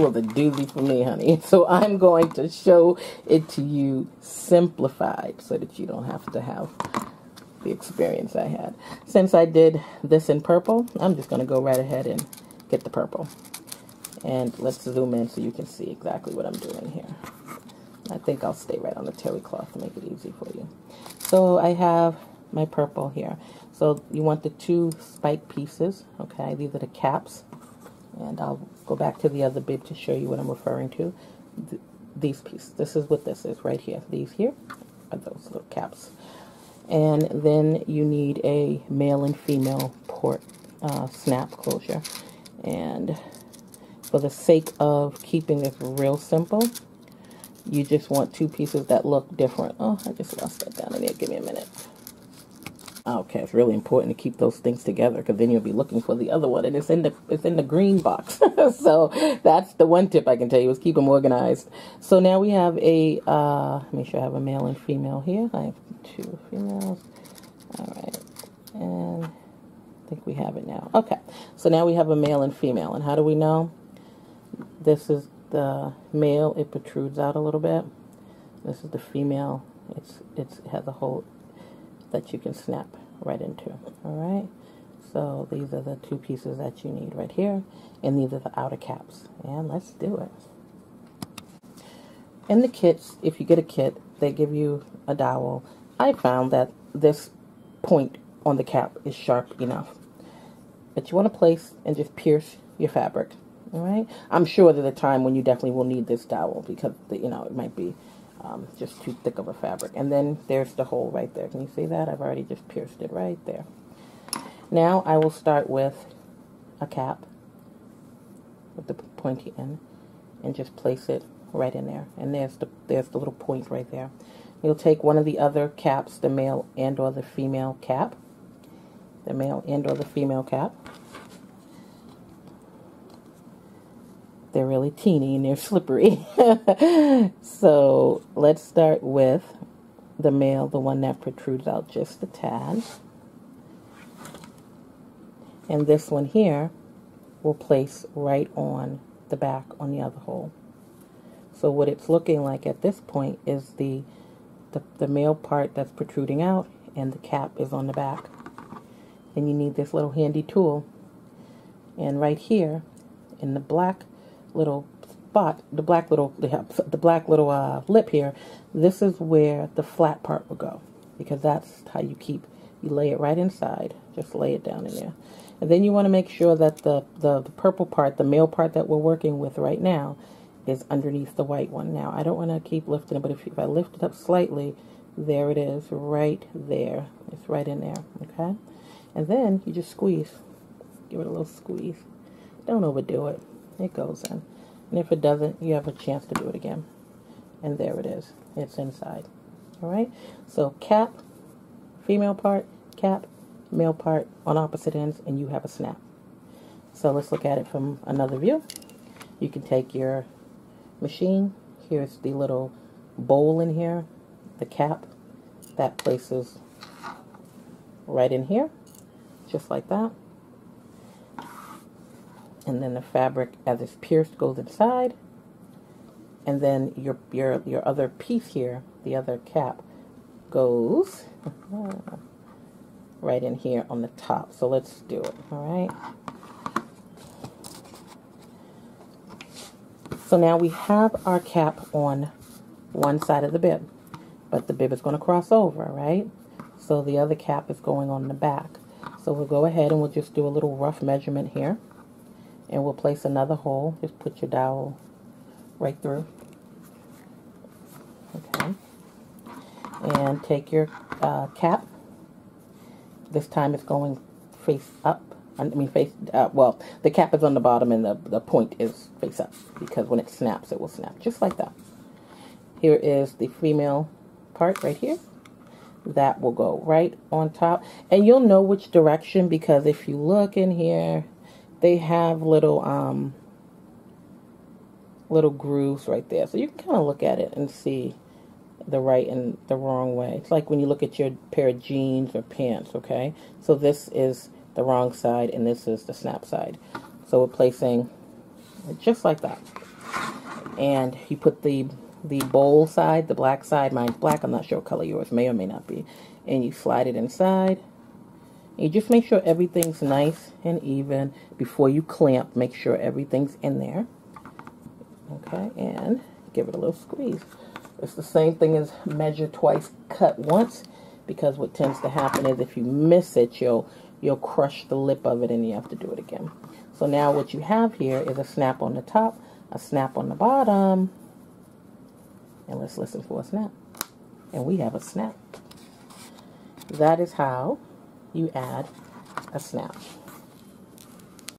was a doozy for me, honey. So I'm going to show it to you simplified so that you don't have to have the experience I had. Since I did this in purple, I'm just going to go right ahead and get the purple. And let's zoom in so you can see exactly what I'm doing here. I think I'll stay right on the terry cloth to make it easy for you. So I have my purple here. So you want the 2 spike pieces, okay? These are the caps. And I'll go back to the other bib to show you what I'm referring to. These pieces. This is what this is right here. These here are those little caps. And then you need a male and female port snap closure. And for the sake of keeping this real simple, you just want 2 pieces that look different. Oh, I just lost that down in there. Give me a minute. Okay, it's really important to keep those things together because then you'll be looking for the other one, and it's in the green box. So that's the one tip I can tell you is keep them organized. So now we have a make sure I have a male and female here. I have 2 females. All right, and I think we have it now. Okay, so now we have a male and female, and how do we know? This is the male. It protrudes out a little bit. This is the female. It has a hole that you can snap right into. All right, so these are the 2 pieces that you need right here, and these are the outer caps. And let's do it. In the kits, if you get a kit, they give you a dowel. I found that this point on the cap is sharp enough, but you want to place and just pierce your fabric. All right, I'm sure there's a time when you definitely will need this dowel because it might be just too thick of a fabric. And then there's the hole right there. Can you see that? I've already just pierced it right there. Now I will start with a cap with the pointy end and just place it right in there. And there's the little point right there. You'll take one of the other caps, the male and or the female cap. The male and or the female cap. They're really teeny and they're slippery. So let's start with the male, the one that protrudes out just a tad. And this one here will place right on the back on the other hole. So what it's looking like at this point is the male part that's protruding out and the cap is on the back. And you need this little handy tool. And right here in the black little spot, the black little lip here, this is where the flat part will go, because that's how you lay it right inside. Just lay it down in there. And then you want to make sure that the purple part, the male part that we're working with right now, is underneath the white one. Now I don't want to keep lifting it, but if I lift it up slightly, there it is right there. It's right in there. Okay, and then you just squeeze. Give it a little squeeze. Don't overdo it. It goes in. And if it doesn't, you have a chance to do it again. And there it is. It's inside. Alright? So cap, female part, cap, male part on opposite ends, and you have a snap. So let's look at it from another view. You can take your machine. Here's the little bowl in here. The cap. That places right in here. Just like that. And then the fabric, as it's pierced, goes inside. And then your other piece here, the other cap, goes right in here on the top. So let's do it, all right? So now we have our cap on one side of the bib, but the bib is going to cross over, right? So the other cap is going on the back. So we'll go ahead and we'll just do a little rough measurement here. And we'll place another hole. Just put your dowel right through. Okay. And take your cap. This time it's going face up. Well, the cap is on the bottom and the point is face up. Because when it snaps, it will snap. Just like that. Here is the female part right here. That will go right on top. And you'll know which direction, because if you look in here, they have little grooves right there. So you can kind of look at it and see the right and the wrong way. It's like when you look at your pair of jeans or pants, okay? So this is the the wrong side, and this is the snap side. So we're placing it just like that. and you put the bowl side, the black side, mine's black, I'm not sure what color yours may or may not be, and you slide it inside. You just make sure everything's nice and even before you clamp. Make sure everything's in there. Okay, and give it a little squeeze. It's the same thing as measure twice, cut once, because what tends to happen is if you miss it, you'll crush the lip of it and you have to do it again. So now what you have here is a snap on the top, a snap on the bottom, and let's listen for a snap. And we have a snap. That is how you add a snap.